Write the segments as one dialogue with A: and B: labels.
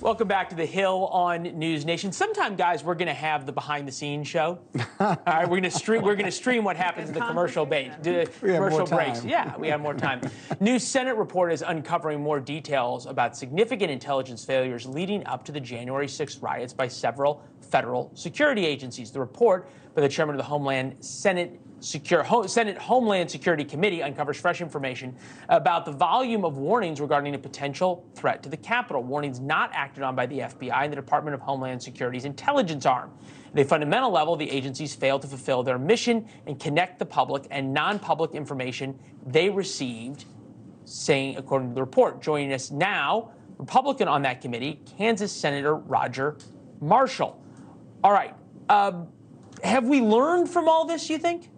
A: Welcome back to The Hill on NewsNation. Sometime, guys, we're going to have the behind-the-scenes show. All right, we're going to stream what happens in the commercial breaks. Yeah, we have more time. New Senate report is uncovering more details about significant intelligence failures leading up to the January 6th riots by several federal security agencies. The report by the chairman of the Senate Homeland Security Committee uncovers fresh information about the volume of warnings regarding a potential threat to the Capitol, warnings not acted on by the FBI and the Department of Homeland Security's intelligence arm. At a fundamental level, the agencies failed to fulfill their mission and connect the public and non-public information they received, saying, according to the report. Joining us now, Republican on that committee, Kansas Senator Roger Marshall. All right. Have we learned from all this, you think?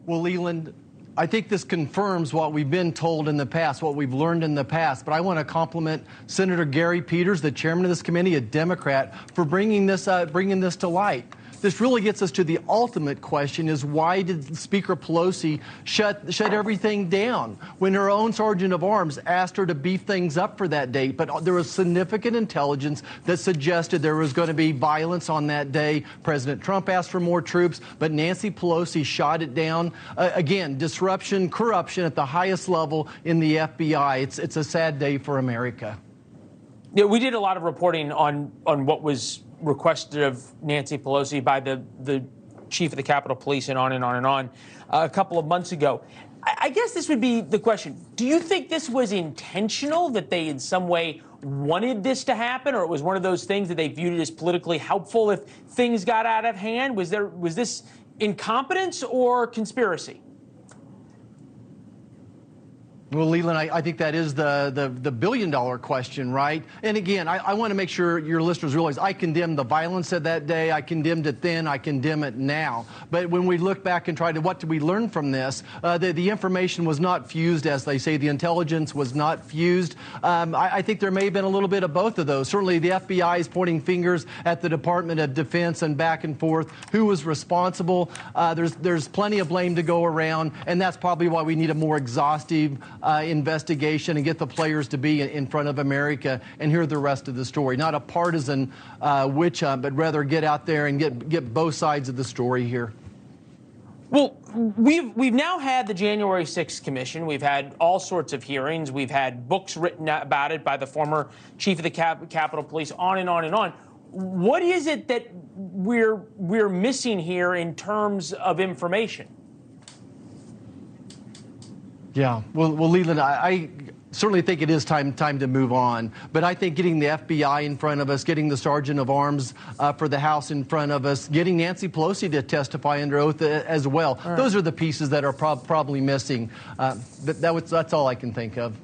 B: Well, Leland, I think this confirms what we've been told in the past, what we've learned in the past. But I want to compliment Senator Gary Peters, the chairman of this committee, a Democrat, for bringing this to light. This really gets us to the ultimate question: is why did Speaker Pelosi shut everything down when her own sergeant of arms asked her to beef things up for that date? But there was significant intelligence that suggested there was going to be violence on that day. President Trump asked for more troops, but Nancy Pelosi shot it down. Again, disruption, corruption at the highest level in the FBI. It's a sad day for America.
A: Yeah, we did a lot of reporting on what was requested of Nancy Pelosi by the chief of the Capitol Police and on and on and on a couple of months ago. I guess this would be the question. Do you think this was intentional, that they in some way wanted this to happen, or it was one of those things that they viewed it as politically helpful if things got out of hand? Was this incompetence or conspiracy?
B: Well, Leland, I think that is the billion-dollar question, right? And again, I want to make sure your listeners realize I condemn the violence of that day. I condemned it then. I condemn it now. But when we look back and try to, what did we learn from this? The information was not fused, as they say. The intelligence was not fused. I think there may have been a little bit of both of those. Certainly, the FBI is pointing fingers at the Department of Defense and back and forth. Who was responsible? There's plenty of blame to go around, and that's probably why we need a more exhaustive investigation and get the players to be in front of America and hear the rest of the story. Not a partisan witch hunt, but rather get out there and get both sides of the story here.
A: Well, we've now had the January 6th Commission. We've had all sorts of hearings. We've had books written about it by the former chief of the Capitol Police, on and on and on. What is it that we're missing here in terms of information? Yeah,
B: well, Leland, I certainly think it is time to move on. But I think getting the FBI in front of us, getting the Sergeant of Arms for the House in front of us, getting Nancy Pelosi to testify under oath as well. Right. Those are the pieces that are probably missing. That's all I can think of.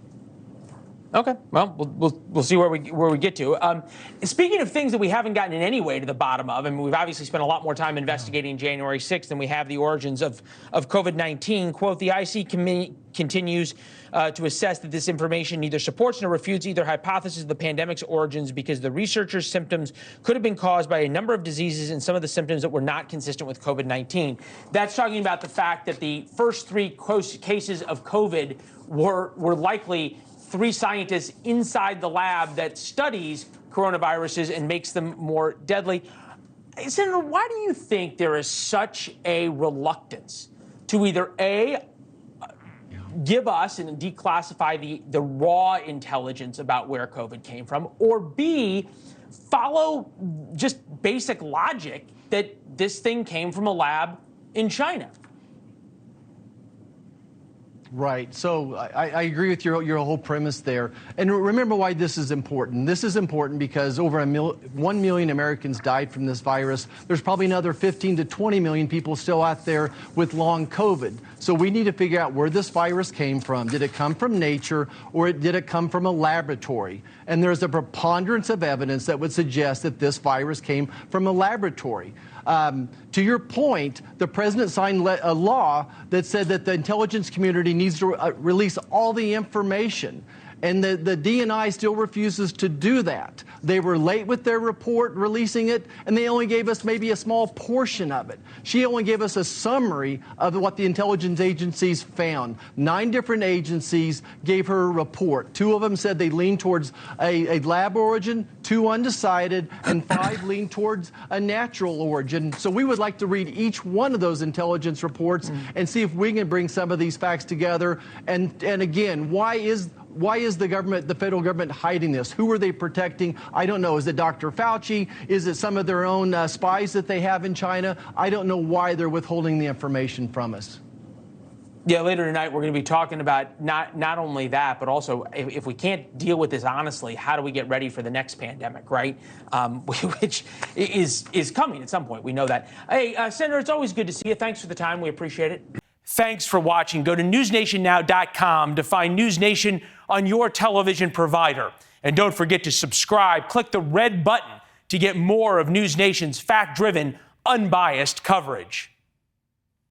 A: Okay, well, we'll see where we get to. Speaking of things that we haven't gotten in any way to the bottom of, I mean, we've obviously spent a lot more time investigating January 6th than we have the origins of COVID-19. Quote, the IC committee continues to assess that this information neither supports nor refutes either hypothesis of the pandemic's origins, because the researchers' symptoms could have been caused by a number of diseases and some of the symptoms that were not consistent with COVID-19. That's talking about the fact that the first 3 cases of COVID were likely 3 scientists inside the lab that studies coronaviruses and makes them more deadly. Senator, why do you think there is such a reluctance to either A, give us and declassify the raw intelligence about where COVID came from, or B, follow just basic logic that this thing came from a lab in China?
B: Right. So I agree with your whole premise there. And remember why this is important. This is important because over 1 million Americans died from this virus. There's probably another 15 to 20 million people still out there with long COVID. So we need to figure out where this virus came from. Did it come from nature, or did it come from a laboratory? And there's a preponderance of evidence that would suggest that this virus came from a laboratory. To your point, the president signed a law that said that the intelligence community needs to release all the information. And the DNI still refuses to do that. They were late with their report releasing it, and they only gave us maybe a small portion of it. She only gave us a summary of what the intelligence agencies found. 9 different agencies gave her a report. 2 of them said they leaned towards a lab origin, 2 undecided, and 5 leaned towards a natural origin. So we would like to read each one of those intelligence reports and see if we can bring some of these facts together. And again, why is the government, the federal government, hiding this? Who are they protecting? I don't know. Is it Dr. Fauci? Is it some of their own spies that they have in China? I don't know why they're withholding the information from us.
A: Yeah, later tonight, we're going to be talking about not only that, but also if we can't deal with this honestly, how do we get ready for the next pandemic, right? Which is coming at some point. We know that. Hey, Senator, it's always good to see you. Thanks for the time. We appreciate it. Thanks for watching. Go to newsnationnow.com to find NewsNation on your television provider. And don't forget to subscribe. Click the red button to get more of NewsNation's fact-driven, unbiased coverage.